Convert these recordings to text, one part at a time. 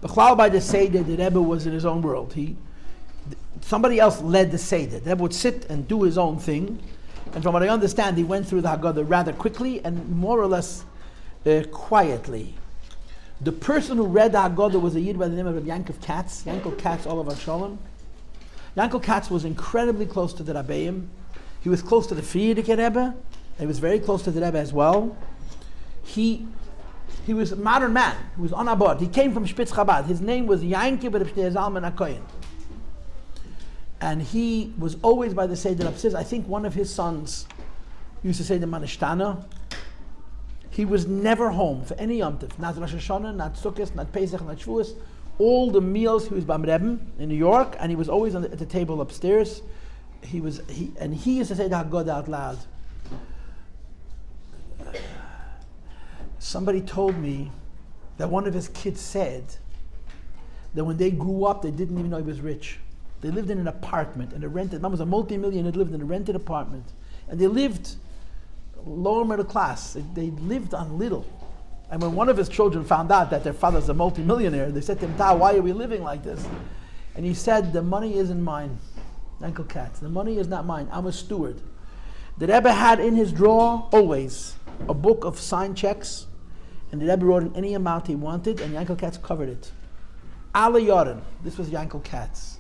B'chlal by the Seder, the Rebbe was in his own world. Somebody else led the Seder. The Rebbe would sit and do his own thing. And from what I understand, he went through the Haggadah rather quickly and more or less quietly. The person who read the Haggadah was a Yid by the name of Yankov Katz. Yankov Katz, Olav Shalom. Yankov Katz was incredibly close to the Rabbeim. He was close to the Frierdiker Rebbe, and he was very close to the Rebbe as well. He was a modern man. He was on abord. He came from Spitz Chabad. His name was Yankov Reb Shneur Zalman HaKohen. And he was always by the Seder upstairs. I think one of his sons used to say the Manishtana. He was never home for any Yom Tov. Not Rosh Hashanah, not Sukkot, not Pesach, not Shavuos. All the meals he was by Rebbe in New York, and he was always at the table upstairs. He used to say the Haggadah out loud. Somebody told me that one of his kids said that when they grew up, they didn't even know he was rich. They lived in an apartment, and Mom was a multi-millionaire, lived in a rented apartment. And they lived lower middle class. They lived on little. And when one of his children found out that their father's a multi-millionaire, they said to him, "Ta, why are we living like this?" And he said, "The money isn't mine, Uncle Katz. The money is not mine. I'm a steward." The Rebbe had in his drawer always a book of signed checks, and the Rebbe wrote in any amount he wanted, and Yankel Katz covered it. Ala Yoren. This was Yankel Katz.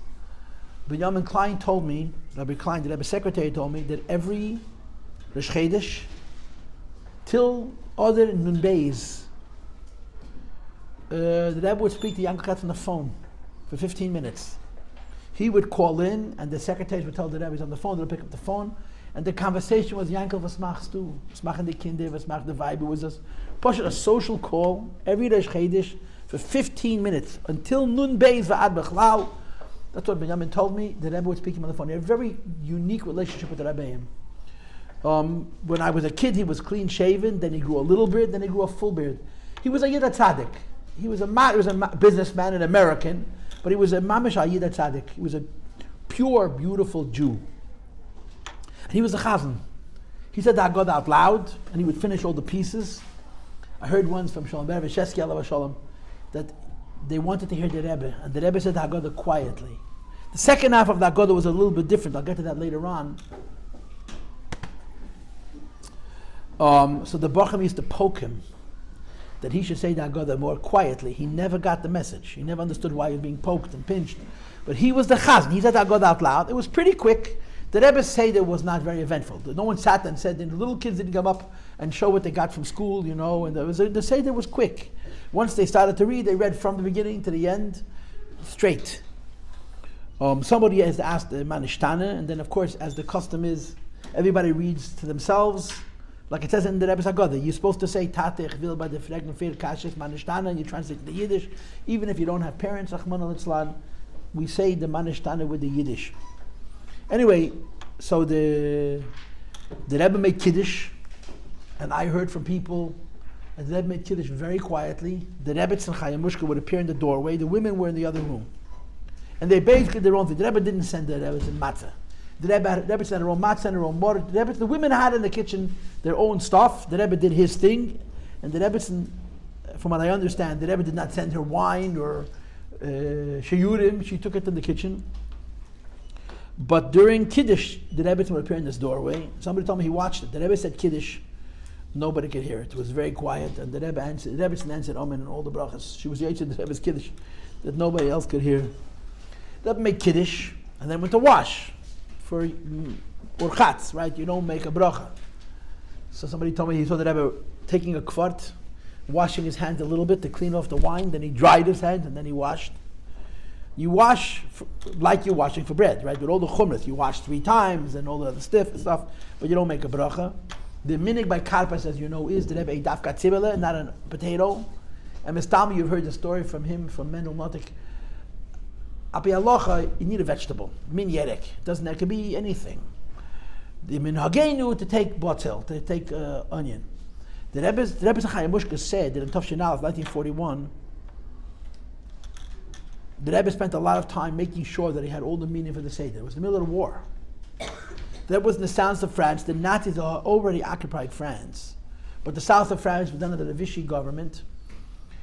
Benjamin Klein told me, Rabbi Klein, the Rebbe's secretary, told me that every Rosh Chodesh till other Nun Beis, the Rebbe would speak to Yankel Katz on the phone for 15 minutes. He would call in, and the secretaries would tell the Rebbe he's on the phone. They'll pick up the phone, and the conversation was, "Yankel, was machst du? Was machen die Kinder? Was macht the Vibe?" It was a social call every Rosh Chodesh for 15 minutes until Nun Beis va'ad bechlal. That's what Benjamin told me. The Rebbe would speak to him on the phone. He had a very unique relationship with the Rebbe. When I was a kid, he was clean shaven. Then he grew a little beard. Then he grew a full beard. He was a Yid Tzaddik. He was a businessman, an American, but he was a mamish Yid Tzaddik. He was a pure, beautiful Jew. And he was a chazan. He said the Haggadah out loud, and he would finish all the pieces. I heard once from Shalom Ber Veshesky Alav Shalom that they wanted to hear the Rebbe, and the Rebbe said the Haggadah quietly. The second half of the Haggadah was a little bit different. I'll get to that later on. So the Bochum used to poke him that he should say the Haggadah more quietly. He never got the message. He never understood why he was being poked and pinched. But he was the chazan. He said the Haggadah out loud. It was pretty quick. The Rebbe's Seder was not very eventful. No one sat and said, and the little kids didn't come up and show what they got from school, and the Seder was quick. Once they started to read, they read from the beginning to the end, straight. Somebody has to ask the Manishtana, and then of course, as the custom is, everybody reads to themselves. Like it says in the Rebbe's Haggadah, you're supposed to say Tatech vil by the Fregn Fir Kashis Manishtana, and you translate it to Yiddish. Even if you don't have parents, Achman al-Itzlan, we say the Manishtana with the Yiddish. Anyway, so the Rebbe made Kiddush, and I heard from people, and the Rebbe made Kiddush very quietly. The Rebbe's and Chayamushka would appear in the doorway, the women were in the other room. And they basically did their own thing. The Rebbe didn't send the Rebbe's in Matzah. The Rebbe sent their own Matzah and their own water. The women had in the kitchen their own stuff. The Rebbe did his thing. And the Rebbe, from what I understand, the Rebbe did not send her wine or sheyurim. She took it to the kitchen. But during Kiddush, the Rebbe would appear in this doorway. Somebody told me he watched it. The Rebbe said Kiddush. Nobody could hear it. It was very quiet. And the Rebbe answered Amen and all the brachas. She was the the Rebbe's Kiddush that nobody else could hear. The Rebbe made Kiddush and then went to wash for urchatz, right? You don't make a bracha. So somebody told me he saw the Rebbe taking a kvart, washing his hands a little bit to clean off the wine. Then he dried his hands and then he washed. You wash like you're washing for bread, right? With all the chumras, you wash 3 times and all the other stuff, but you don't make a bracha. The minig by Karpas, as you know, is the Rebbe ate dafka tzibele, not a potato. And Mistami, you've heard the story from him, from Mendel Notik. Api alocha, you need a vegetable. Min yerek. It could be anything. The min hagenu to take botzel, to take onion. The Rebbe's Achei Temimim said that in Tafshin Aleph, 1941, the Rebbe spent a lot of time making sure that he had all the meaning for the Seder. It was the middle of the war. That was in the south of France. The Nazis already occupied France. But the south of France was under the Vichy government.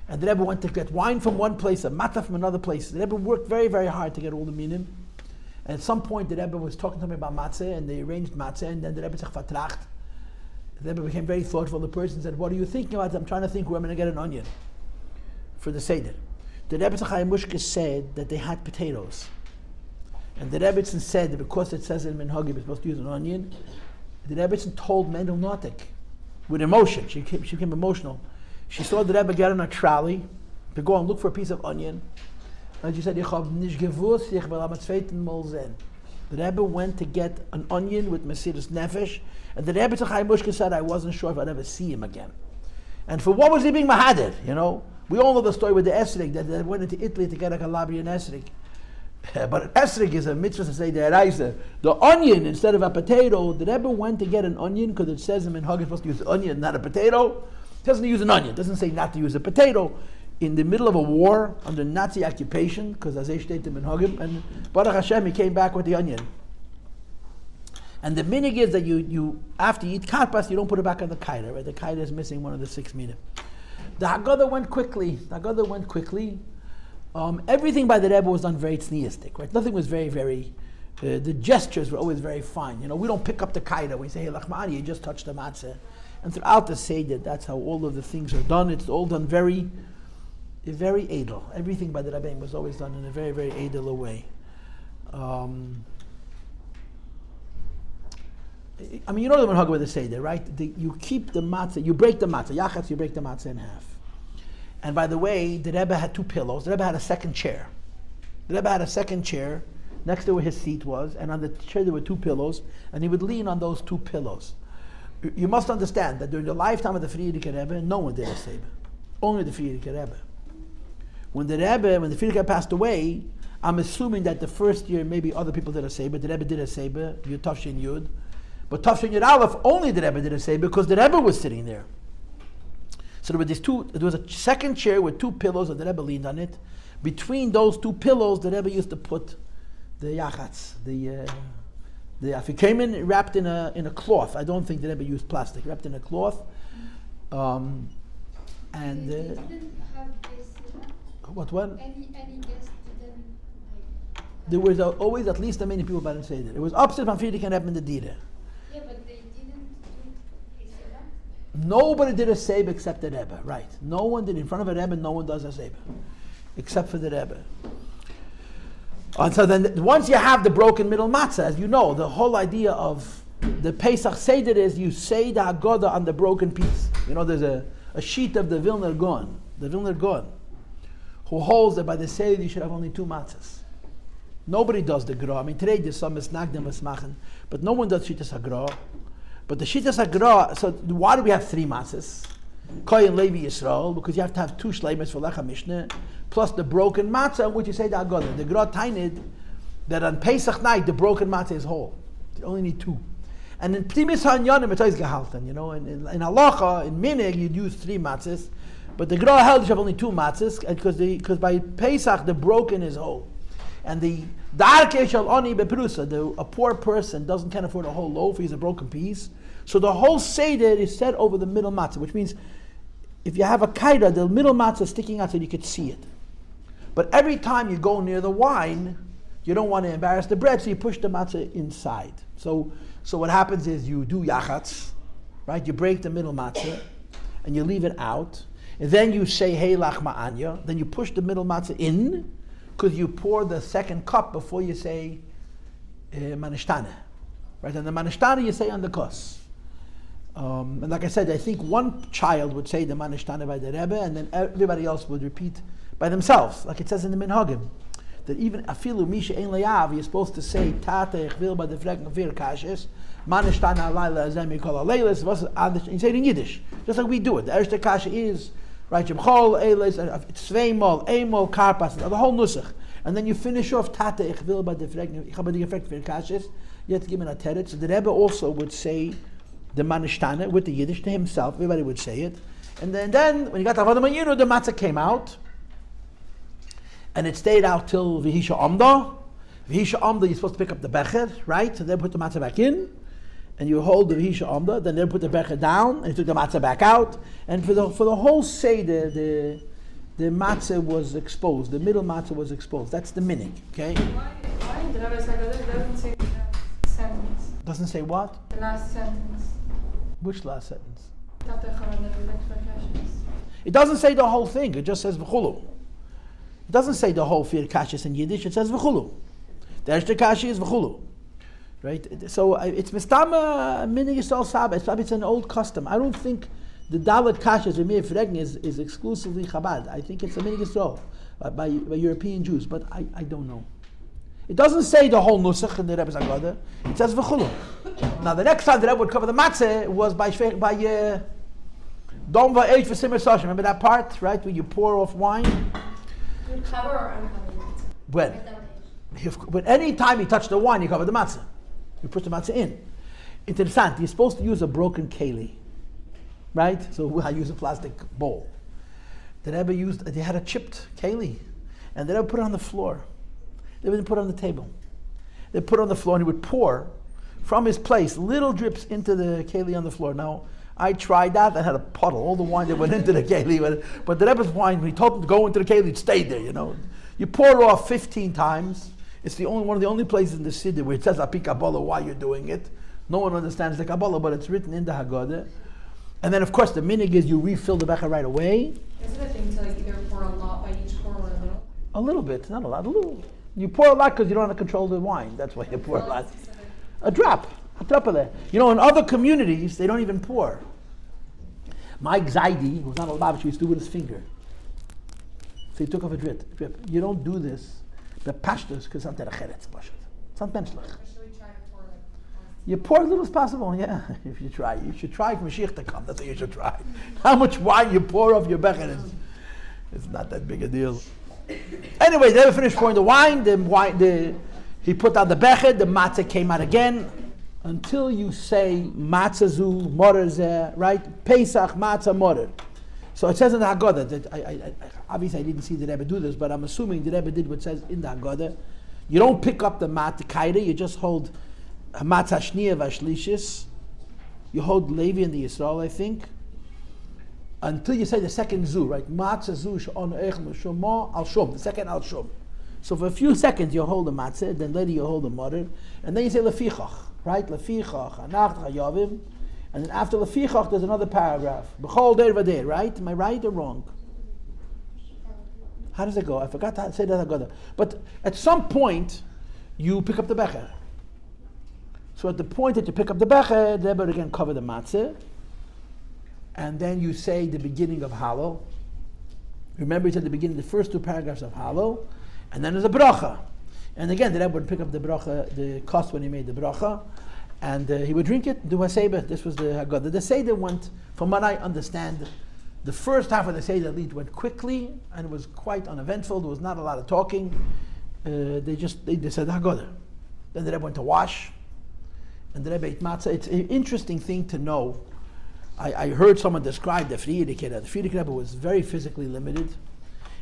And the Rebbe went to get wine from one place, a matzah from another place. The Rebbe worked very, very hard to get all the minim. And at some point, the Rebbe was talking to me about matzah, and they arranged matzah, and then the Rebbe said, "Vertracht." The Rebbe became very thoughtful. The person said, "What are you thinking about?" I'm trying to think where I'm going to get an onion for the Seder. The Rebbe Achei said that they had potatoes. And the Rebbe said that because it says in Minhagim it's supposed to use an onion, the Rebbe told Mendel Notik with emotion. She became emotional. She saw the Rebbe get on a trolley to go and look for a piece of onion. And she said, "Ich hab nicht gewusst, ich will am zweiten Mal sehen." The Rebbe went to get an onion with Mesiras Nefesh, and the Rebbe Achei said, "I wasn't sure if I'd ever see him again." And for what was he being mahaded? You know, we all know the story with the esrig that they went into Italy to get a Calabrian esrig. But an esrig is a mitzvah to say the onion instead of a potato. The Rebbe went to get an onion because it says in Minhag it's supposed to use an onion, not a potato. It doesn't use an onion. It doesn't say not to use a potato. In the middle of a war under Nazi occupation, because as they stated in Minhagim, and Baruch Hashem, he came back with the onion. And the minig is that you after you eat karpas, you don't put it back on the kaida, right? The kaida is missing one of the 6 minim. The Haggadah went quickly. Everything by the Rebbe was done very tzniistic, right? Nothing was very, very. The gestures were always very fine. You know, we don't pick up the kaida. We say, "Hey, Lachmani, you just touched the matzah," and throughout the Seder, that's how all of the things are done. It's all done very, very edel. Everything by the Rebbe was always done in a very, very edel way. I mean, you know the Minhag with the Seder, right? You keep the matzah, you break the matzah. Yachatz, you break the matzah in half. And by the way, the Rebbe had 2 pillows. The Rebbe had a second chair. Next to where his seat was, and on the chair there were 2 pillows, and he would lean on those 2 pillows. You must understand that during the lifetime of the Friedrich Rebbe, no one did a Seder. Only the Friedrich Rebbe. When the Friedrich passed away, I'm assuming that the first year maybe other people did a Seder. The Rebbe did a Seder, Yud Tafshin Yud. But Tafshin Yud Aleph, only the Rebbe did a Seder because the Rebbe was sitting there. So there was a second chair with 2 pillows, and the Rebbe leaned on it. Between those 2 pillows, the Rebbe used to put the yachatz, the afikamen wrapped in a cloth. I don't think the Rebbe used plastic, wrapped in a cloth. Didn't have this, What one? any guest didn't There was always at least a many people by the Seder. It was upstairs from Friedrich and Rebbe in the Dira. Yeah, but they didn't do a Seder. Nobody did a Seder except the Rebbe, right? No one did in front of a Rebbe. No one does a Seder except for the Rebbe. And so then, once you have the broken middle matzah, as you know, the whole idea of the Pesach Seder is you say the Haggadah on the broken piece. You know, there's a sheet of the Vilner Gaon, who holds that by the Seder you should have only 2 matzahs. Nobody does the gra. I mean, today there's some misnagdim Machon, but no one does Shitas HaGra. But the Shitas HaGra, so why do we have 3 matzahs? Kohen Levi Yisrael, because you have to have 2 shleimes for Lecha Mishneh, plus the broken matzah on which you say the Haggadah. The Gra Tainid, that on Pesach night the broken matzah is whole. You only need 2. And in Pnimis HaNyanim it is gehalten, you know, in Halacha, in Minig, you'd use 3 matzahs, but the Gra held you have only 2 matzahs, because by Pesach the broken is whole. And the Darke Shal Ani Beprusa, a poor person can't afford a whole loaf, he's a broken piece. So the whole Seder is set over the middle matzah, which means if you have a kaida, the middle matzah is sticking out so you could see it. But every time you go near the wine, you don't want to embarrass the bread, so you push the matzah inside. So what happens is you do yachatz, right? You break the middle matzah, and you leave it out. And then you say, hey lach ma'anya. Then you push the middle matzah in, because you pour the second cup before you say manishtana. Right? And the manishtana you say on the kos. And like I said, I think one child would say the manishtana by the Rebbe, and then everybody else would repeat by themselves, like it says in the Minhagim, that even afilu misha ein leyav, you're supposed to say tate ich will by the frecken vir kashes manishtana alayla azem yikol alaylas. You say it in Yiddish, just like we do it. The erste kasha is right. Jemchol eilas tzveimol eimol karpas, the whole nusach, and then you finish off tate ich will by the frecken ich habe die gefrekt vir kashes. You have to give me a teret. So the Rebbe also would say the manishtana with the Yiddish to himself. Everybody would say it, and then when you got the Avodah Mayinu, the matzah came out, and it stayed out till Vihisha Amda. Vihisha Amda, you're supposed to pick up the becher, right? So then put the matzah back in, and you hold the Vihisha Amda. Then they put the becher down, and you took the matzah back out. And for the whole Seder, the matzah was exposed. The middle matzah was exposed. That's the minig. Okay. Why in the Rebbe's Haggadah doesn't say the last sentence? Doesn't say what? The last sentence. Which last sentence? It It doesn't say the whole thing. It just says v'chulu. It doesn't say the whole fir kashis in Yiddish. It says v'chulu. The extra kashi is v'chulu. Right? So it's mistama minig yisrael sabbath. Probably it's an old custom. I don't think the dalet kashis v'mir fregin is exclusively Chabad. I think it's a minig yisrael by European Jews, but I don't know. It doesn't say the whole nusach in the Rebbe's Haggadah. It says v'chulu. Now the next time the Rebbe would cover the matzah was by Dom va'eich v'simmer sashim. Remember that part, right, where you pour off wine? You cover or uncover When? But any time you touch the wine, you cover the matzah. You put the matzah in. Interessant. You're supposed to use a broken keli, right? So I use a plastic bowl. The Rebbe they had a chipped keli, and the Rebbe put it on the floor. They didn't put it on the table. They put it on the floor, and he would pour from his place little drips into the keli on the floor. Now, I tried that. I had a puddle. All the wine that went into the keli. But the Rebbe's wine, when he told him to go into the keli, it stayed there, you know. You pour it off 15 times. It's one of the only places in the Seder where it says Api Kabbalah why you're doing it. No one understands the Kabbalah, but it's written in the Haggadah. And then, of course, the minig is you refill the becher right away. Isn't it a thing to either pour a lot by each pour or a little? A little bit, not a lot, a little. You pour a lot because you don't have to control the wine. That's why you pour a lot. A drop of that. You know, in other communities, they don't even pour. Mike Zaidi, who's not a Lubavitch, used to do with his finger. So he took off a drip. You don't do this. The pashtus, because it's not It's not menschlich. Should we try to pour it? You pour as little as possible, yeah. If you try, you should try for Mashiach to come. That's what you should try. How much wine you pour off your becher is, it's not that big a deal. Anyway, they never finished pouring the wine. He put out the becher. The matzah came out again. Until you say matzah zu morer zeh, right? Pesach matzah morer. So it says in the Haggadah that obviously I didn't see the Rebbe do this, but I'm assuming the Rebbe did what it says in the Haggadah. You don't pick up the matzah, you just hold matzah shniya vashlishis. You hold Levi and the Yisrael, I think, until you say the second zu, right? Matzah zu she'on echel shoma al shom, the second al shom. So for a few seconds you hold the matzah, then later you hold the morer, and then you say lefichach, right? Lefichach anach chayavim. And then after lefichach, there's another paragraph. B'chol der v'der, right? Am I right or wrong? How does it go? I forgot to say that Haggadah. But at some point, you pick up the becher. So at the point that you pick up the becher, the Rebbe again cover the matzah, and then you say the beginning of Hallel. Remember, he said the beginning, the first two paragraphs of Hallel, and then there's a bracha. And again, the Rebbe would pick up the bracha, the cost when he made the bracha, and he would drink it, do a Seder. This was the Haggadah. The Seder went, from what I understand, the first half of the Seder went quickly, and it was quite uneventful. There was not a lot of talking. They said Haggadah. Then the Rebbe went to wash, and the Rebbe ate matzah. It's an interesting thing to know. I heard someone describe the Frierdiker Rebbe. The Frierdiker Rebbe was very physically limited,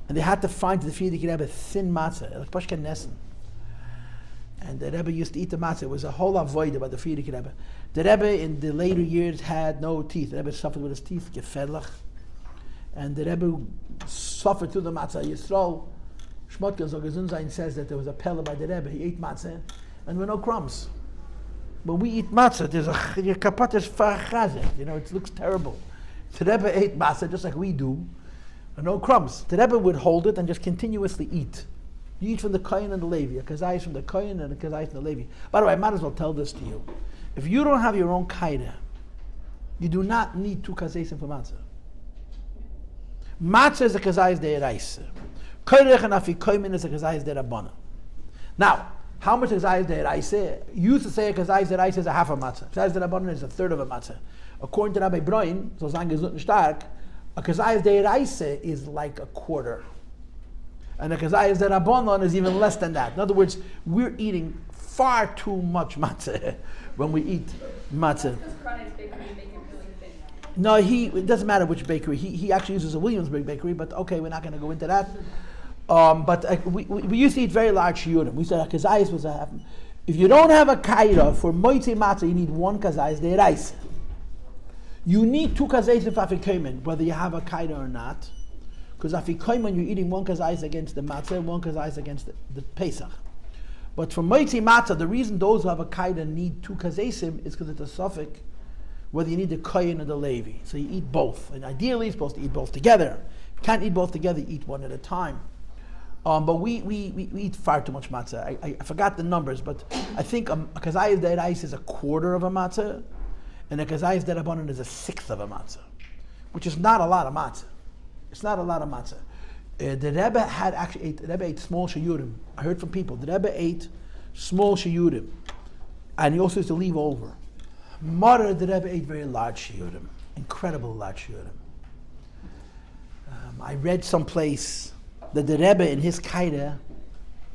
and they had to find the Frierdiker Rebbe thin matzah, like Pashken Nessen. And the Rebbe used to eat the matzah. It was a whole avodah by the Frierdiker Rebbe. The Rebbe in the later years had no teeth. The Rebbe suffered with his teeth, gefedlach. And the Rebbe suffered through the matzah. Yisrael, Shmotkel Zogazunzain says that there was a pella by the Rebbe. He ate matzah, and there were no crumbs. When we eat matzah, there's a kapat is farchazet. You know, it looks terrible. The Rebbe ate matzah just like we do, and no crumbs. The Rebbe would hold it and just continuously eat. You eat from the Kohen and the Levi. A kazai is from the Kohen and a kazai is from the Levi. By the way, I might as well tell this to you. If you don't have your own kaida, you do not need two kazais for matzah. Matzah is a kazayis de'eraisa. Koyrech and afikoymin is a kazayis de'rabana. Now, how much kazayis de'eraisa? You used to say a kazayis de'eraisa is a half a matzah. Kazayis de'rabana is a third of a matzah. According to Rabbi Broin, so sagen gesund und stark, a kazayis de'eraisa is like a quarter. And a kazayis de'rabana is even less than that. In other words, we're eating far too much matzah when we eat matzah. No, it doesn't matter which bakery. He actually uses a Williamsburg bakery, but okay, we're not going to go into that. But we used to eat very large shiurim. We said a kazayis was a. If you don't have a kaira for moitzi matzah, you need one kazayis de'eraisa. You need two kazayis if afikomen, whether you have a kaira or not, Because afikoyman, you're eating one kazayis against the matzah and one kazayis against the Pesach. But for moitzi matzah, the reason those who have a kaida need 2 kazesim is because it's a suffix whether you need the kohen or the levi. So you eat both. And ideally, you're supposed to eat both together. If you can't eat both together, you eat one at a time. But we eat far too much matzah. I forgot the numbers, but I think a kazayis de'erais is a quarter of a matzah, and a kazayis de'rabanan is a sixth of a matzah, which is not a lot of matzah. It's not a lot of matzah. The Rebbe ate small shayurim. I heard from people. The Rebbe ate small shayurim, and he also used to leave over. Mother, the Rebbe ate very large shayurim, incredible large shayurim. I read someplace that the Rebbe in his kaida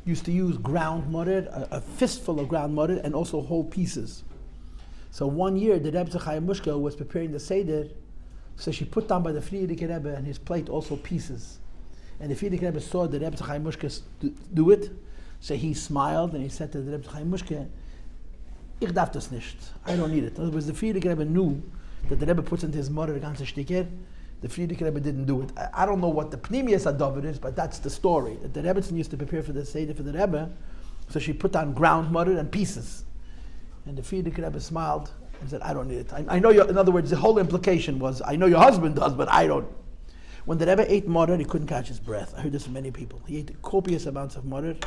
used to use ground muttered, a fistful of ground muttered, and also whole pieces. So one year, the Rebbe Achei Temimim was preparing the Seder, so she put down by the Friedrich Rebbe and his plate also pieces. And the Friedrich Rebbe saw the Rebbe Achei Temimim do it, so he smiled and he said to the Rebbe Achei Temimim, "Ich darf das nicht. I don't need it." In other words, the Friedrich Rebbe knew that the Rebbe puts into his mother the ganze sticker. The Friedrich Rebbe didn't do it. I don't know what the Pnimius Adovid is, but that's the story. The Rebbetzin used to prepare for the Seder for the Rebbe, so she put on ground muttered and pieces. And the Friedrich Rebbe smiled and said, "I don't need it. I know you." In other words, the whole implication was, I know your husband does, but I don't. When the Rebbe ate muttered, he couldn't catch his breath. I heard this from many people. He ate copious amounts of muttered.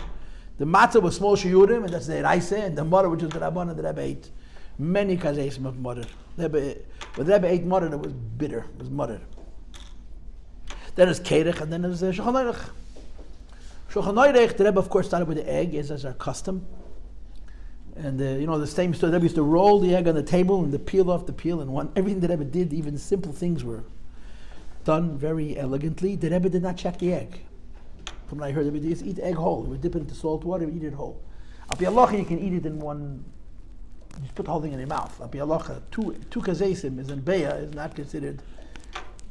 The matzah was small shiyurim, and that's the Reise, and the muttered, which was the Rabban, and the Rebbe ate many kazesim of muttered. When the Rebbe ate muttered, it was bitter, it was muttered. Then there's Kerech, and then there's Shulchan Aruch. Shulchan Aruch, the Rebbe of course started with the egg, as our custom. And the same story, the Rebbe used to roll the egg on the table and the peel off the peel, and everything the Rebbe did, even simple things were done very elegantly. The Rebbe did not check the egg. From what I heard, the Rebbe used to eat the egg whole. He would dip it into salt water, he would eat it whole. Al pi halacha, you can eat it in one, you just put the whole thing in your mouth. Al pi halacha, two kazesim is in beya, is not considered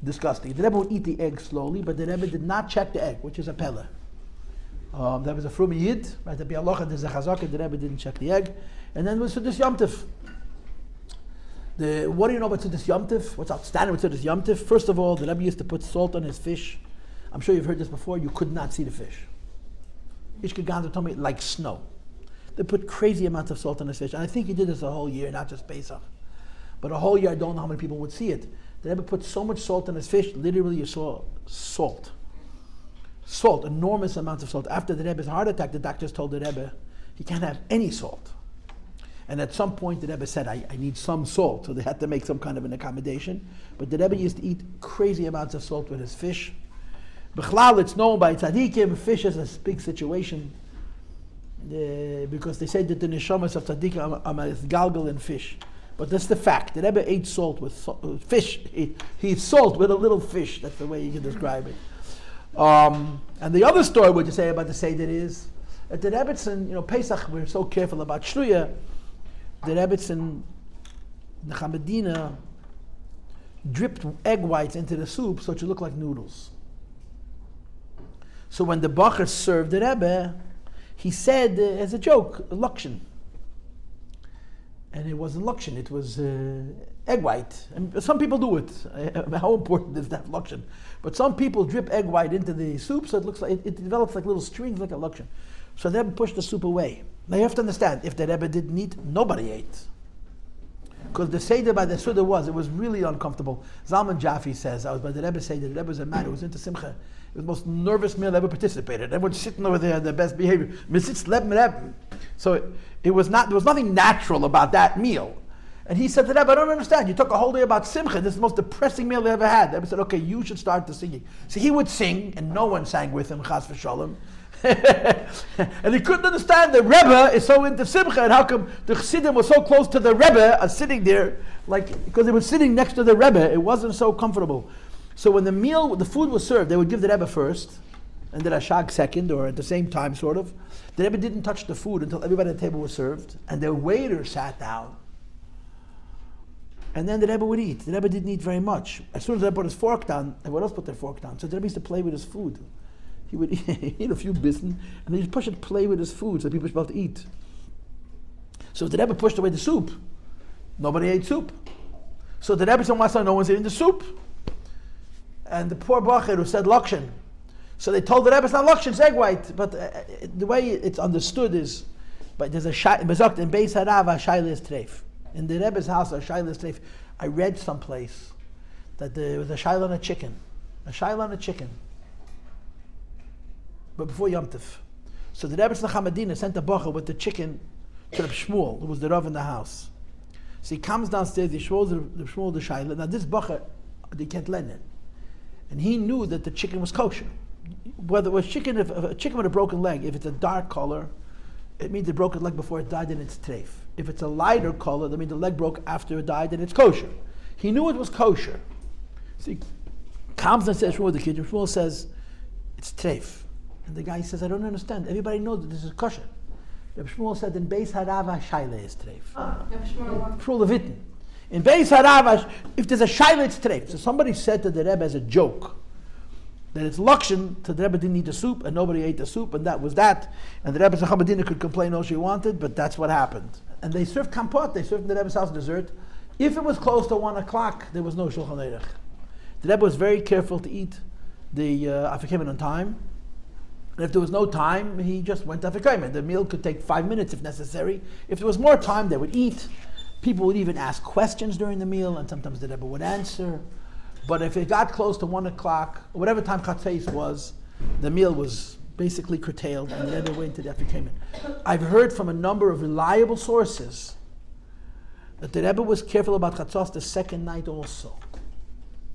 disgusting. The Rebbe would eat the egg slowly, but the Rebbe did not check the egg, which is a pella. That was a Frumi Yid, right? Al pi halacha, there's a chazaka, the Rebbe didn't check the egg. And then was Sudas Yom Tov. What do you know about Sudas Yom Tov? What's outstanding with Sudas Yom Tov? First of all, the Rebbe used to put salt on his fish. I'm sure you've heard this before. You could not see the fish. Ishke Ganzer told me like snow. They put crazy amounts of salt on his fish. And I think he did this a whole year, not just Pesach. But a whole year, I don't know how many people would see it. The Rebbe put so much salt on his fish, literally you saw salt. Salt, enormous amounts of salt. After the Rebbe's heart attack, the doctors told the Rebbe he can't have any salt. And at some point, the Rebbe said, I need some salt. So they had to make some kind of an accommodation. But the Rebbe used to eat crazy amounts of salt with his fish. B'chlal, it's known by tzaddikim, fish is a big situation. Because they say that the neshamas of tzaddikim are galgal in fish. But that's the fact. The Rebbe ate salt with fish. He ate salt with a little fish. That's the way you can describe it. And the other story, what you say about the Seder is, at the Rebbetzin, Pesach, we're so careful about Shluya. The Rebbetzin, the Chamedina, dripped egg whites into the soup so it should look like noodles. So when the Bacher served the Rebbe, he said, as a joke, lukshin. And it wasn't lukshin, it was egg white. And some people do it. How important is that lukshin? But some people drip egg white into the soup, so it looks like it develops like little strings, like a lukshin. So the Rebbe pushed the soup away. Now you have to understand, if the Rebbe didn't eat, nobody ate. Because the Seder by the Suda it was really uncomfortable. Zalman Jaffe says, I was by the Rebbe Seder, the Rebbe was a man who was into Simcha. It was the most nervous meal I ever participated. Everyone's sitting over there, their best behavior. So there was nothing natural about that meal. And he said to the Rebbe, I don't understand. You talk a whole day about Simcha. This is the most depressing meal I ever had. The Rebbe said, okay, you should start the singing. So he would sing, and no one sang with him, Chas v'Shalom. And he couldn't understand the Rebbe is so into Simcha, and how come the Chassidim was so close to the Rebbe are sitting there, because they were sitting next to the Rebbe. It wasn't so comfortable. So when the food was served, they would give the Rebbe first, and the Rashag second, or at the same time, sort of. The Rebbe didn't touch the food until everybody at the table was served, and the waiter sat down. And then the Rebbe would eat. The Rebbe didn't eat very much. As soon as the Rebbe put his fork down, everyone else put their fork down. So the Rebbe used to play with his food. He would eat a few bissen, and then he'd push it, play with his food, so people should be able to eat. So if the Rebbe pushed away the soup, nobody ate soup. So the Rebbe said, no one's eating the soup. And the poor Bacher who said Lakshan. So they told the Rebbe it's not Lakshan, it's egg white. But the way it's understood is, but there's a Bezakt in Beis Rivka, Shaila is treif. In the Rebbe's house, a Shaila is treif. I read someplace that there was a Shaila on a chicken. A Shaila on a chicken. But before Yom Tov. So the Rebbe Tzlach sent a Bacher with the chicken to Reb Shmuel, who was the Rav in the house. So he comes downstairs, he shows the Shmuel the Shaila. Now this Bacher, they can't lend it. And he knew that the chicken was kosher. Whether it was chicken, if a chicken with a broken leg, if it's a dark color, it means it broke its leg before it died and it's treif. If it's a lighter color, that means the leg broke after it died and it's kosher. He knew it was kosher. So he comes and says, Shmuel the kid, Shmuel says, it's treif. And the guy says, I don't understand. Everybody knows that this is kosher. Rabbi Shmuel said, in Beis Rivka, Shaila is treif. Shmuel Levittin. In Beis Rivka, if there's a Shaila, it's treif. So somebody said to the Rebbe as a joke, that it's Lakshan, so the Rebbe didn't eat the soup, and nobody ate the soup, and that was that. And the Rebbe Tzlach could complain all she wanted, but that's what happened. And they served kampot, they served in the Rebbe's house dessert. If it was close to 1 o'clock, there was no Shulchan Aruch. The Rebbe was very careful to eat the Afikomen on time. And if there was no time, he just went to Afikomen. The meal could take 5 minutes if necessary. If there was more time, they would eat. People would even ask questions during the meal, and sometimes the Rebbe would answer. But if it got close to 1 o'clock, whatever time Chatzos was, the meal was basically curtailed, and the Rebbe went to the Afikomen. I've heard from a number of reliable sources that the Rebbe was careful about Chatzos the second night also,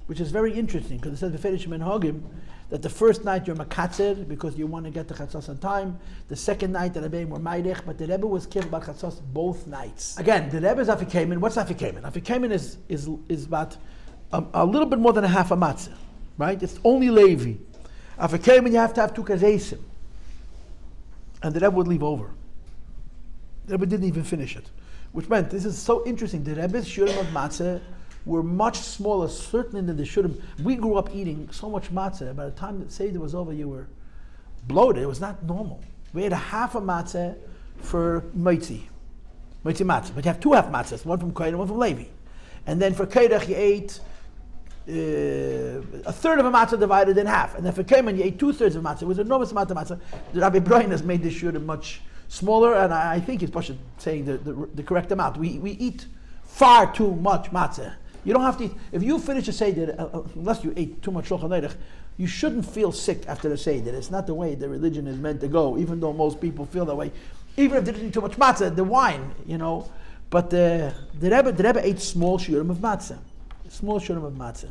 which is very interesting, because it says Beferish Menhogim that the first night you're makatzer because you want to get to Chatzos on time. The second night the Rebbe were maidech, but the Rebbe was careful about Chatzos both nights. Again, the Rebbe's Afikomen. What's Afikomen? Afikomen is about a little bit more than a half a matzah, right? It's only Levi. Afikomen, you have to have 2 kazesim. And the Rebbe would leave over. The Rebbe didn't even finish it. Which meant, this is so interesting, the Rebbe's shurim of matzah were much smaller, certainly than the shurim. We grew up eating so much matzah, by the time the Seder was over, you were bloated. It was not normal. We had a half a matzah for moitzi matzah. But you have 2 half matzahs, one from Kohen and one from Levi. And then for Keirach you ate a third of a matzah divided in half. And then for Kemen you ate 2/3 of a matzah. It was an enormous amount of matzah. The Rabbi Brian has made this shura much smaller, and I think he's probably saying the correct amount. We eat far too much matzah. You don't have to eat. If you finish a Seder, unless you ate too much Shulchan Aruch, you shouldn't feel sick after the Seder. It's not the way the religion is meant to go, even though most people feel that way. Even if they didn't eat too much matzah, the wine, But the Rebbe ate small shurim of matzah. Small shurim of matzah.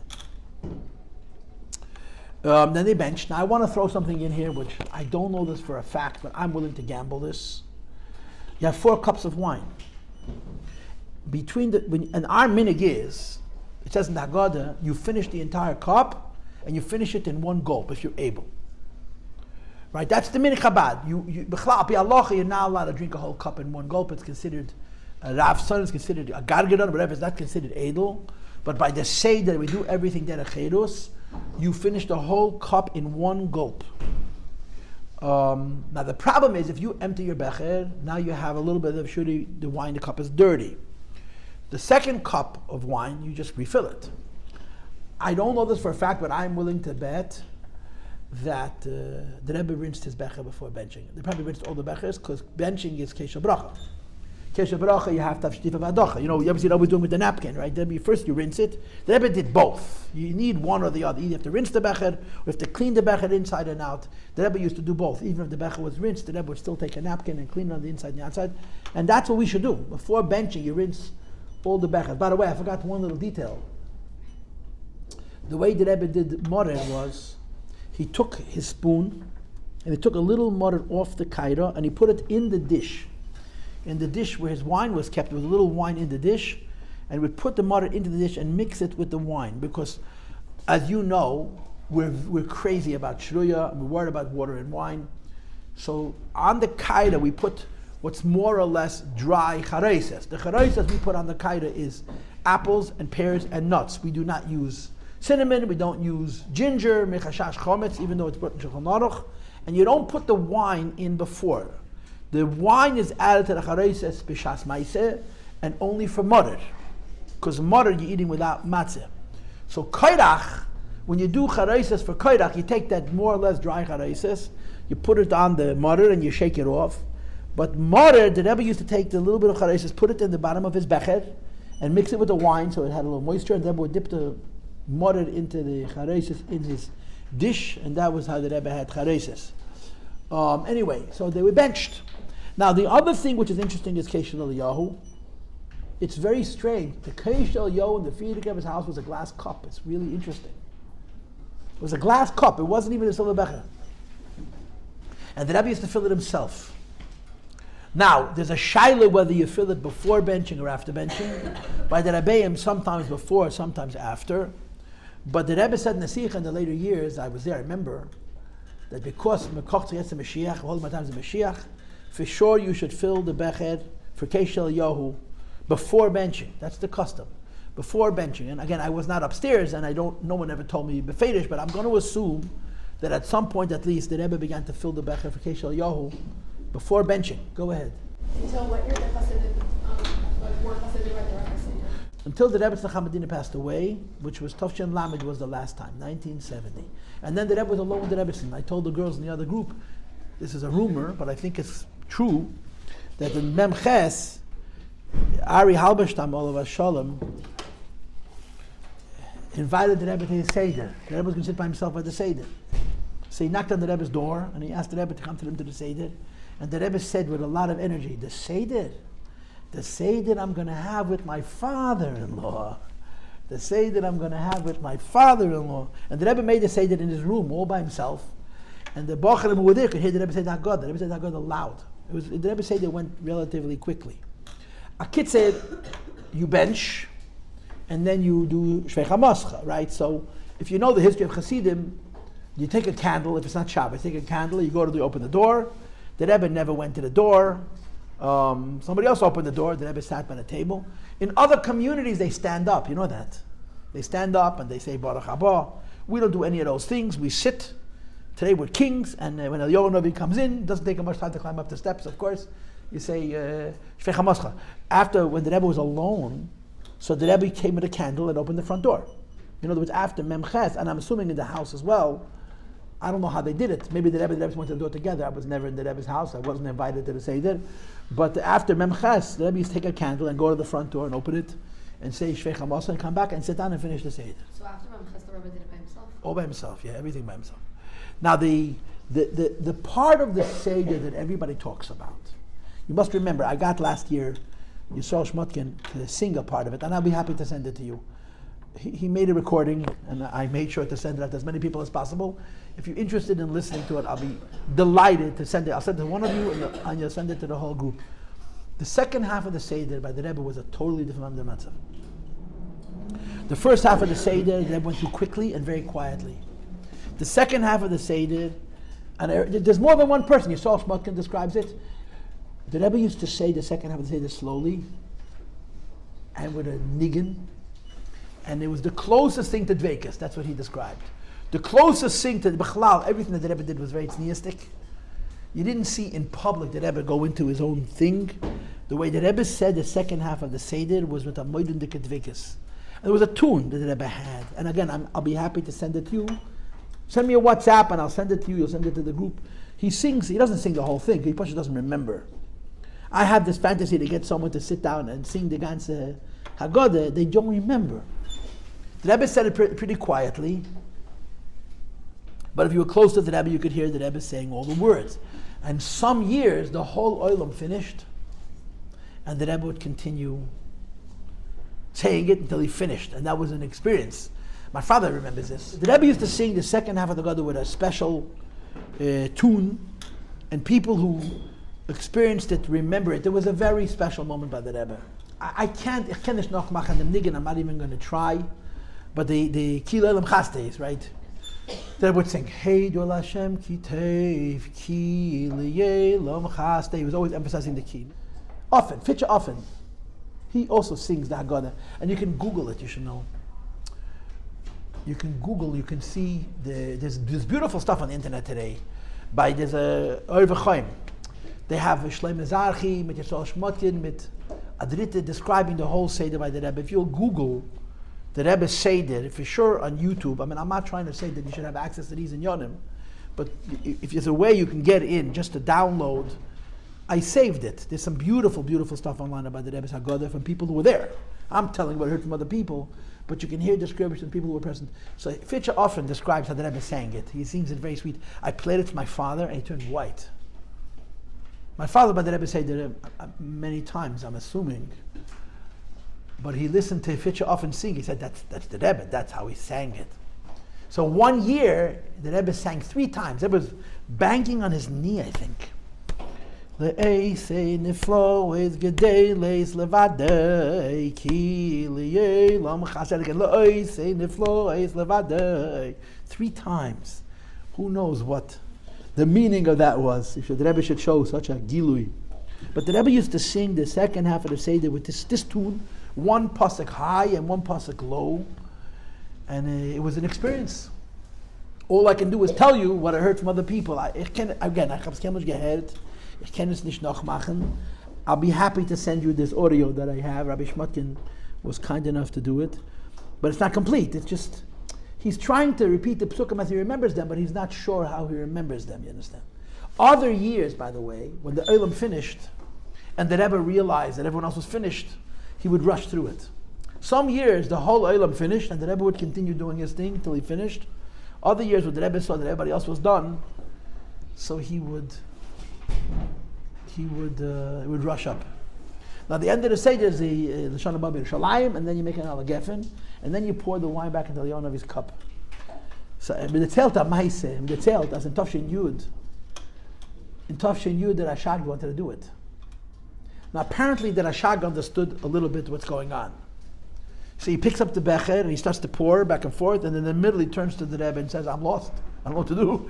Then they benched. Now I want to throw something in here, which I don't know this for a fact, but I'm willing to gamble this. You have 4 cups of wine. And our minig is, it says in the Haggadah, you finish the entire cup, and you finish it in 1 gulp, if you're able. Right? That's the minig Chabad. You're not allowed to drink a whole cup in 1 gulp. It's considered, Rav Son is considered, a gargadon, whatever, it's not considered edel. But by the Seder, we do everything derech chedus, you finish the whole cup in 1 gulp. Now the problem is, if you empty your becher, now you have a little bit of shuri, the wine, the cup is dirty. The second cup of wine, you just refill it. I don't know this for a fact, but I'm willing to bet that the Rebbe rinsed his becher before benching. They probably rinsed all the bechers, because benching is kesha bracha. Kesha bracha, you have to have shtifa v'adocha. You ever see Rebbe doing with the napkin, right? First you rinse it. The Rebbe did both. You need one or the other. Either you have to rinse the becher, or you have to clean the becher inside and out. The Rebbe used to do both. Even if the becher was rinsed, the Rebbe would still take a napkin and clean it on the inside and the outside. And that's what we should do. Before benching, you rinse all the bechers. By the way, I forgot one little detail. The way the Rebbe did morer was, he took his spoon, and he took a little morer off the kaira, and he put it in the dish. In the dish where his wine was kept, there was a little wine in the dish, and would put the morer into the dish and mix it with the wine, because, as you know, we're crazy about shruya, and we're worried about water and wine. So on the kaira we put what's more or less dry chareses. The chareses we put on the kaira is apples and pears and nuts. We do not use cinnamon, we don't use ginger, mechashash chometz, even though it's brought in Shulchan Aruch, and you don't put the wine in before. The wine is added to the chareses b'shas maaseh, and only for morer, because morer you're eating without matzah. So kairach, when you do charaises for koirach, you take that more or less dry charaises, you put it on the mortar and you shake it off. But mortar, the Rebbe used to take the little bit of charaises, put it in the bottom of his becher, and mix it with the wine so it had a little moisture, and the Rebbe would dip the mortar into the charaises in his dish, and that was how the Rebbe had charaises. Anyway, so they were benched. Now the other thing which is interesting is Keish Eliyahu. It's very strange. The Keish Eliyahu in the Frierdiker's house was a glass cup. It's really interesting. It was a glass cup. It wasn't even a silver becher. And the Rebbe used to fill it himself. Now, there's a shaila whether you fill it before benching or after benching. By the Rebbeim, sometimes before, sometimes after. But the Rebbe said in the Sikha in the later years, I was there, I remember, that because Mekoch gets the Mashiach, all my times the Mashiach, for sure you should fill the becher for Keish Eliyahu before benching. That's the custom. Before benching. And again, I was not upstairs and no one ever told me befedish, but I'm going to assume that at some point at least the Rebbe began to fill the becher for Keish Eliyahu before benching. Go ahead. Until what year the Chassidus, were Chassidus by the Rebbe Seder? Until the Rebbe Tzlach Medina passed away, which was Tafshin Lamed was the last time, 1970. And then the Rebbe was alone with the Rebbe. I told the girls in the other group, this is a rumor, but I think it's true, that in Mem Ches, Ari Halberstam, Olav Shalom, invited the Rebbe to his Seder. The Rebbe was going to sit by himself at the Seder. So he knocked on the Rebbe's door and he asked the Rebbe to come to him to the Seder. And the Rebbe said with a lot of energy, the Seder I'm going to have with my father-in-law. The Seder I'm going to have with my father-in-law. And the Rebbe made the Seder in his room all by himself. And the Bocharim who were there could hear the Rebbe say Haggadah. The Rebbe said Haggadah loud. The Rebbe Seder went relatively quickly. A kid said, you bench, and then you do Shvei HaMoscha, right? So if you know the history of Chassidim, you take a candle, if it's not Shabbos, take a candle, you go to open the door. The Rebbe never went to the door. Somebody else opened the door, the Rebbe sat by the table. In other communities, they stand up, you know that. They stand up and they say Baruch Haba. We don't do any of those things, we sit. Today we're kings, and when a Yoel Novi comes in, it doesn't take him much time to climb up the steps, of course. You say Shvei HaMoscha. After, when the Rebbe was alone, so the Rebbe came with a candle and opened the front door. In other words, after Mem Ches, and I'm assuming in the house as well, I don't know how they did it. Maybe the Rebbe and the Rebbe went to the door together. I was never in the Rebbe's house. I wasn't invited to the Seder. But after Mem Ches, the Rebbe used to take a candle and go to the front door and open it and say Shvei HaMoscha and come back and sit down and finish the Seder. So after Mem Ches, the Rebbe did it by himself? All by himself, yeah, everything by himself. Now the part of the Seder that everybody talks about, you must remember, I got last year Yisrael Shmotkin to sing a part of it, and I'll be happy to send it to you. He made a recording, and I made sure to send it out to as many people as possible. If you're interested in listening to it, I'll be delighted to send it. I'll send it to one of you, and you'll send it to the whole group. The second half of the Seder by the Rebbe was a totally different Matzah. The first half of the Seder, the Rebbe went through quickly and very quietly. The second half of the Seder, and there's more than one person, Yisrael Shmotkin describes it. The Rebbe used to say the second half of the Seder slowly, and with a niggin, and it was the closest thing to Dveikus, that's what he described. The closest thing to the Bechlal, everything that the Rebbe did was very tzniistic. You didn't see in public the Rebbe go into his own thing. The way the Rebbe said the second half of the Seder was with a moedun de Dveikus. And there was a tune that the Rebbe had. And again, I'll be happy to send it to you. Send me a WhatsApp and I'll send it to you, you'll send it to the group. He doesn't sing the whole thing, he just doesn't remember. I have this fantasy to get someone to sit down and sing the ganze Haggadah, they don't remember. The Rebbe said it pretty quietly, but if you were close to the Rebbe, you could hear the Rebbe saying all the words. And some years, the whole oilam finished, and the Rebbe would continue saying it until he finished, and that was an experience. My father remembers this. The Rebbe used to sing the second half of the Haggadah with a special tune, and people who experienced it remember it. There was a very special moment by the Rebbe. I can't noch machen dem Niggin, I'm not even going to try, but the Ki Le'olam Chastes, right? They would sing, Hey Dol Hashem Ki Tev Ki Le'olam Chaste. He was always emphasizing the Ki. Often, Fitcha often. He also sings the Haggadah. And you can Google it, you should know. You can Google, you can see, there's beautiful stuff on the internet today. There's a Oiv Chaim. They have Shlomo Zarchi, mit Yisrael Shmotkin, mit Adrite describing the whole Seder by the Rebbe. If you'll Google the Rebbe Seder, for sure on YouTube. I mean, I'm not trying to say that you should have access to these in Yonim, but if there's a way you can get in just to download, I saved it. There's some beautiful, beautiful stuff online about the Rebbe's Haggadah from people who were there. I'm telling what I heard from other people, but you can hear descriptions from people who were present. So Fitcher often describes how the Rebbe sang it. He sings it very sweet. I played it to my father, and he turned white. My father, by the Rebbe, said that many times, I'm assuming, but he listened to Fitcher often sing. He said, that's the Rebbe, that's how he sang it. So one year, the Rebbe sang 3 times. The Rebbe was banging on his knee, I think. Le'eisei nifloes gedeles levadei ki li'ei lam chased again. Le'eisei nifloes levadei. 3 times. Who knows what the meaning of that was? The Rebbe should show such a gilui. But the Rebbe used to sing the second half of the Seder with this tune, 1 pasuk high and 1 pasuk low, and it was an experience. All I can do is tell you what I heard from other people. I can es nicht noch machen. I'll be happy to send you this audio that I have. Rabbi Shmutkin was kind enough to do it. But it's not complete. It's just, he's trying to repeat the psukim as he remembers them, but he's not sure how he remembers them, you understand? Other years, by the way, when the Olam finished, and the Rebbe realized that everyone else was finished, he would rush through it. Some years, the whole Olam finished, and the Rebbe would continue doing his thing till he finished. Other years, when the Rebbe saw that everybody else was done, so he would rush up. Now the end of the Seder is the Shana Bab Yerushalayim, and then you make an alagefen, and then you pour the wine back into the Yonah of his cup. So the tzelt amaise, the tzelt as in Tafshin Yud. In Tafshin Yud, the Rashag wanted to do it. Now apparently the Rashag understood a little bit what's going on. So he picks up the becher and he starts to pour back and forth, and in the middle he turns to the Rebbe and says, "I'm lost. I don't know what to do."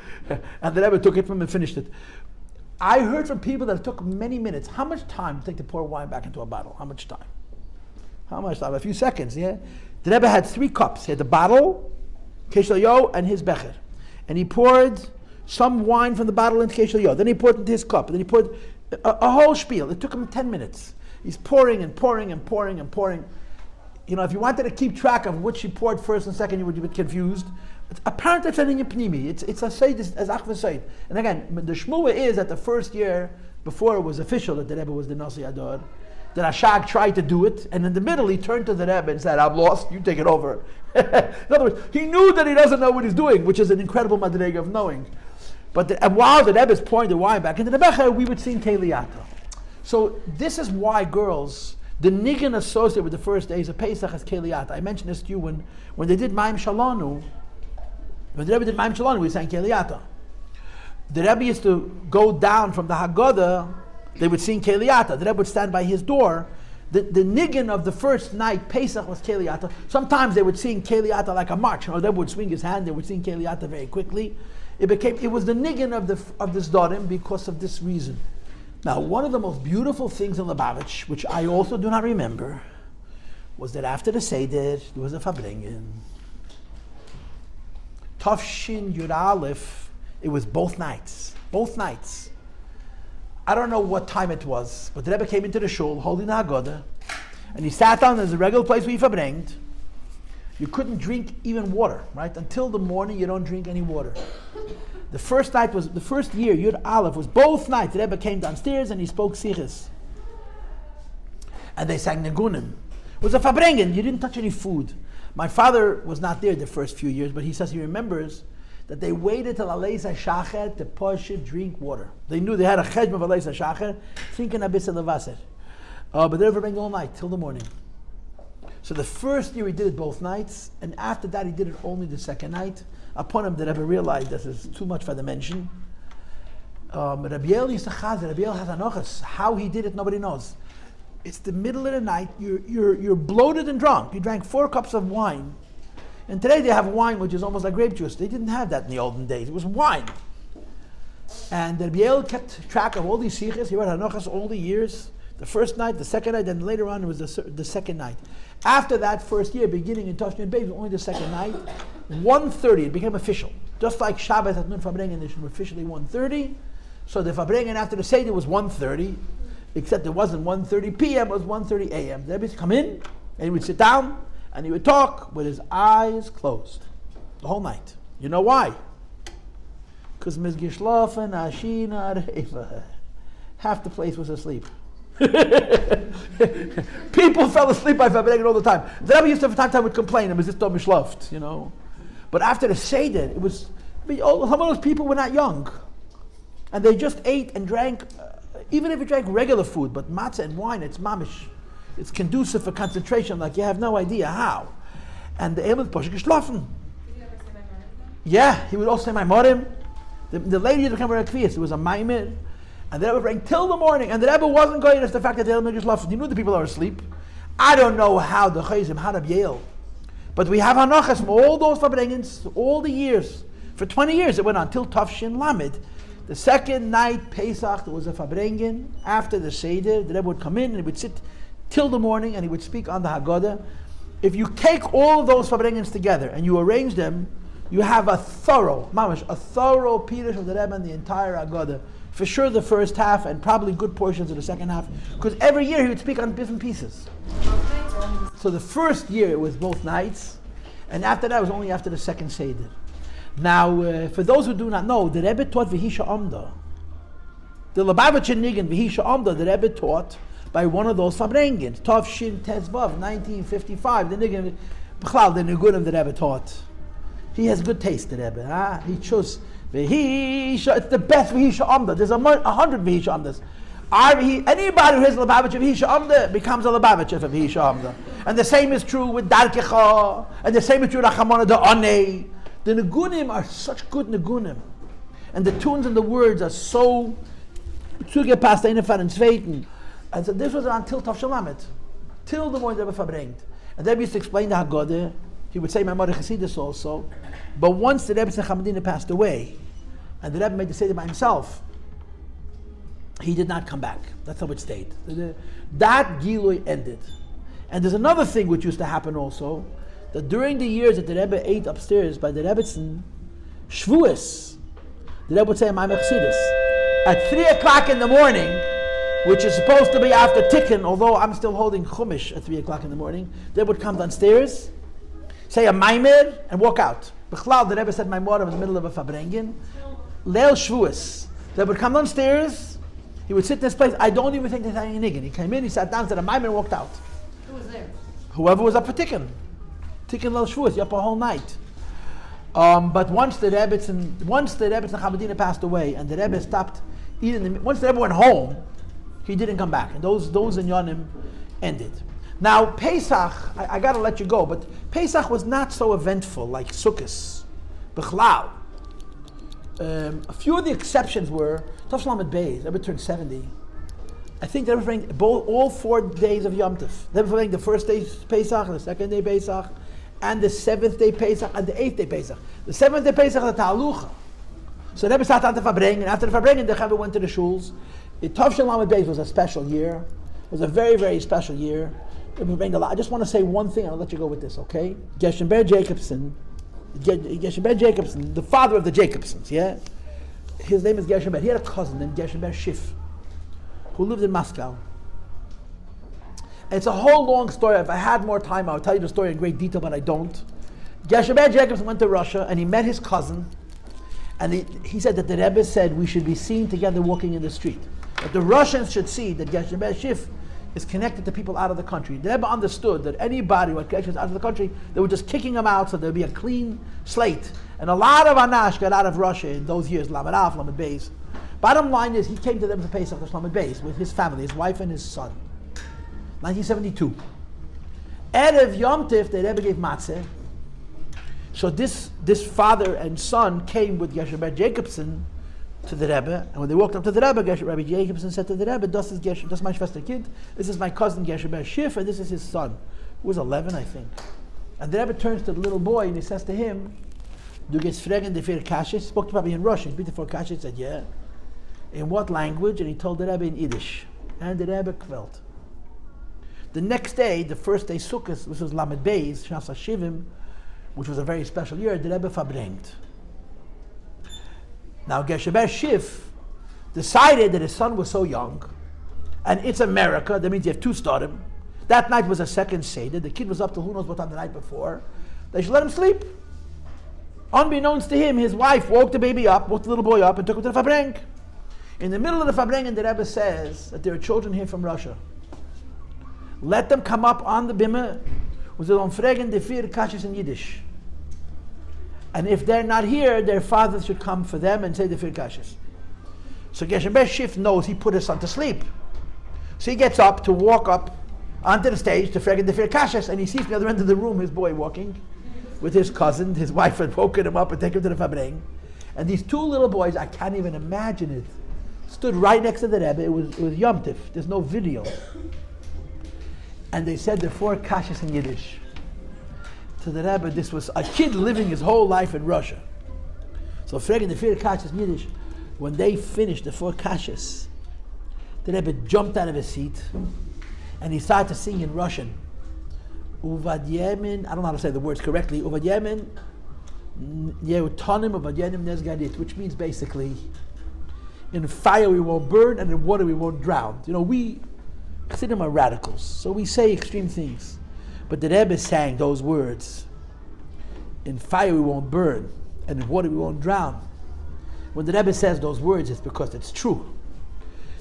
And the Rebbe took it from him and finished it. I heard from people that it took many minutes. How much time did it take to pour wine back into a bottle? How much time? How much time? A few seconds, yeah? The Rebbe had 3 cups. He had the bottle, Keshel Yo, and his becher. And he poured some wine from the bottle into Keshel Yo. Then he poured it into his cup. And then he poured a whole spiel. It took him 10 minutes. He's pouring and pouring and pouring and pouring. You know, if you wanted to keep track of which he poured first and second, you would be confused. Apparently it's an inyan pnimi. It's a seid as Achve seid. And again, the shmua is that the first year, before it was official that the Rebbe was the Nasi Ador, the Rashag tried to do it, and in the middle he turned to the Rebbe and said, "I'm lost, you take it over." In other words, he knew that he doesn't know what he's doing, which is an incredible madrega of knowing. But and while the Rebbe is pouring the wine back into the becher, we would sing Keliyata. So this is why, girls, the niggin associated with the first days of Pesach is Keliyata. I mentioned this to you when they did Maim Shalanu. When the Rebbe did Maim Shalanu, we sang Keliyata. The Rebbe used to go down from the Haggadah, they would sing Keliyata. The Rebbe would stand by his door. The niggin of the first night, Pesach, was Keliyata. Sometimes they would sing Keliyata like a march, or the Rebbe would swing his hand, they would sing Keliyata very quickly. It was the niggin of this Dorim because of this reason. Now, one of the most beautiful things in Lubavitch, which I also do not remember, was that after the Seder, there was a Fabringen. Tafshin Yud Aleph, it was both nights. I don't know what time it was, but the Rebbe came into the shul holding the Haggadah, and he sat down. There's a regular place where he verbringt. You couldn't drink even water, right? Until the morning, you don't drink any water. The first year, Yud Aleph, was both nights. The Rebbe came downstairs and he spoke Sichos. And they sang Negunim. It was a Fabringen. You didn't touch any food. My father was not there the first few years, but he says he remembers that they waited till Aleisa Shacher to push it, drink water. They knew they had a chesm of Aleisa Shacher, thinking a bit of the Wasser. But they were all night, till the morning. So the first year he did it both nights, and after that he did it only the second night. Upon him, the Rebbe realized this is too much for the mention. Rabbi Yossi used to chaz, Rabbi Yossi has anochas. How he did it, nobody knows. It's the middle of the night, you're bloated and drunk. You drank 4 cups of wine. And today they have wine which is almost like grape juice. They didn't have that in the olden days. It was wine. And Rabbi Yossi kept track of all these sichos. He read Hanochas all the years. The first night, the second night, then later on it was the second night. After that first year, beginning in Tafshin Beis, only the second night, 1:30, it became official. Just like Shabbos at Nun Fabringen, it was officially 1:30. So the Fabringen after the Seder was 1:30, except it wasn't 1:30 p.m., it was 1:30 a.m. The Rebbe would come in, and he would sit down, And he would talk with his eyes closed the whole night. You know why? Because Mizgishlafen, Ashina, Reifa. Half the place was asleep. People fell asleep by Fabrengen all the time. The Rebbe used to have a time would complain, it was just Mishlaft, you know. But after the Seder, it was, some of those people were not young. And they just ate and drank, even if you drank regular food, but matzah and wine, it's mamish. It's conducive for concentration, like you have no idea how. And the Emet Poshik geschlafen. Did you ever say my mom? Yeah, he would also say my morim. The lady used to come with a kvias. It was a maimir. And the Rebbe rang till the morning. And the Rebbe wasn't going to the fact that the Emet geschlafen. He knew the people are asleep. I don't know how the Chayzim had a Yale. But we have Hanachas from all those Fabrengens, all the years. For 20 years it went on, till Tafshin Lamed. The second night, Pesach, there was a Fabrengen. After the Seder, the Rebbe would come in and he would sit till the morning and he would speak on the Haggadah. If you take all of those Fabrengens together and you arrange them, you have a thorough Pirush of the Rebbe and the entire Haggadah. For sure the first half and probably good portions of the second half. Because every year he would speak on different pieces. So the first year it was both nights, and after that it was only after the second Seder. Now, for those who do not know, the Rebbe taught V'hisha Amda. The Lubavitcher Nigan V'hisha Amda, the Rebbe taught by one of those Fabrengens, Tov Shin Tezvav, 1955. The Nigan, B'chlal, the Nigunim the Rebbe taught. He has good taste, the Rebbe. Huh? He chose V'hisha. It's the best V'hisha Amda. There's 100 V'hisha Amdas. Anybody who has Lubavitcher V'hisha Amda becomes a Lubavitcher for V'hisha Amda. And the same is true with Darkecha, and the same is true with Achamona de Onei. The Nigunim are such good Nigunim. And the tunes and the words are so zugepasst, Einefan and Zweiten. And so this was until Tov Shalamet, till the morning Rebbe verbringt. And the Rebbe used to explain the Haggadah. He would say my mother Chassidus also. But once the Rebbe Chamadina passed away, and the Rebbe made the Seder by himself, he did not come back. That's how it stayed. That Gilui ended. And there's another thing which used to happen also, that during the years that the Rebbe ate upstairs by the Rebbetzin, Shvuas, the Rebbe would say my Chassidus. At 3 o'clock in the morning, which is supposed to be after Tikkun, although I'm still holding Chumash at 3 o'clock in the morning, they would come downstairs, say a Maimer, and walk out. B'chlal, the Rebbe said my mother in the middle of a Fabrengen. Leil Shvuas. They would come downstairs, he would sit in this place. I don't even think there's any niggin. He came in, he sat down, said a Maimer, and walked out. Who was there? Whoever was up for Tikkun. Tikkun Leil Shvuas, you up a whole night. But once the Rebbe Chamadina passed away, and the Rebbe stopped eating, once the Rebbe went home, he didn't come back, and those Inyanim ended. Now Pesach, I got to let you go, but Pesach was not so eventful like Sukkot, B'chlal. A few of the exceptions were Tov Shalamet Beis. Rebbe turned 70. I think they were praying all 4 days of Yom Tov. They were praying the first day Pesach, the second day Pesach, and the 7th day Pesach, and the 8th day Pesach. The 7th day Pesach is the Ta'alucha. So Rebbe sat down to Fabrengen, and after the Fabrengen, the Rebbe went to the shuls. The Tov Shalamet Beis was a special year. It was a very, very special year. I just want to say one thing, and I'll let you go with this, okay? Geshem Ber Jacobson, the father of the Jacobsons, yeah? His name is Geshem Ber. He had a cousin named Geshem Ber Schiff, who lived in Moscow. And it's a whole long story. If I had more time, I would tell you the story in great detail, but I don't. Geshem Ber Jacobson went to Russia, and he met his cousin, and he said that the Rebbe said we should be seen together walking in the street. That the Russians should see that Geshem Ber Schiff is connected to people out of the country. The Rebbe understood that anybody who had connections out of the country, they were just kicking them out so there'd be a clean slate. And a lot of Anash got out of Russia in those years, Lamed Aleph, Lamed Beis. Bottom line is, he came to them for Pesach, to Lamed Beis, with his family, his wife and his son. 1972. Erev Yom Tif, the Rebbe gave Matzah. So this father and son came with Geshem Ber Jacobson to the Rebbe, and when they walked up to the Rebbe, Rabbi Jacobson said to the Rebbe, das is my Schwester Kind, this is my cousin Geshem Ber Schiff, and this is his son, who was 11, I think. And the Rebbe turns to the little boy and he says to him, Du gehst fragen de vier Kashes? He spoke to Rabbi in Russian. Bitte for Kashes, he said, yeah. In what language? And he told the Rebbe in Yiddish. And the Rebbe kvelt. The next day, the first day Sukkot, which was Lamed Beis, Shas HaShivim, which was a very special year, the Rebbe verbringt. Now Geshem Ber Schiff decided that his son was so young, and it's America, that means you have 2 stardom, That night was a second Seder. The kid was up to who knows what time the night before. They should let him sleep. Unbeknownst to him, his wife woke the baby up, woke the little boy up, and took him to the Fabrenk. In the middle of the Fabrenk, the Rebbe says that there are children here from Russia. Let them come up on the bimmer, und sie sollen fragen die 4 Kashas in Yiddish. And if they're not here, their fathers should come for them and say the 4 Kashas. So Geshem Beis Schiff knows he put his son to sleep. So he gets up to walk up onto the stage to fragen the 4 Kashas, and he sees from the other end of the room his boy walking with his cousin. His wife had woken him up and taken him to the Fabrenk. And these 2 little boys, I can't even imagine it, stood right next to the Rebbe. It was Yom Tif. There's no video. And they said the 4 Kashas in Yiddish. To the Rebbe, this was a kid living his whole life in Russia. So fragen the 4 Kashas in Yiddish. When they finished the 4 Kashas, the Rebbe jumped out of his seat and he started to sing in Russian. Uvad Yemin, I don't know how to say the words correctly. Uvad Yemin, Yehutonim Uvad Yemin Nezgadit, which means basically, in fire we won't burn and in water we won't drown. You know, we Chassidim are radicals, so we say extreme things. But the Rebbe sang those words. In fire we won't burn and in water we won't drown. When the Rebbe says those words, it's because it's true.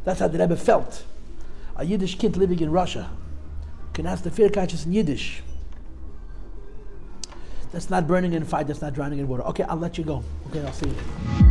That's how the Rebbe felt. A Yiddish kid living in Russia can ask the 4 Kashas in Yiddish. That's not burning in fire, that's not drowning in water. Okay, I'll let you go. Okay, I'll see you.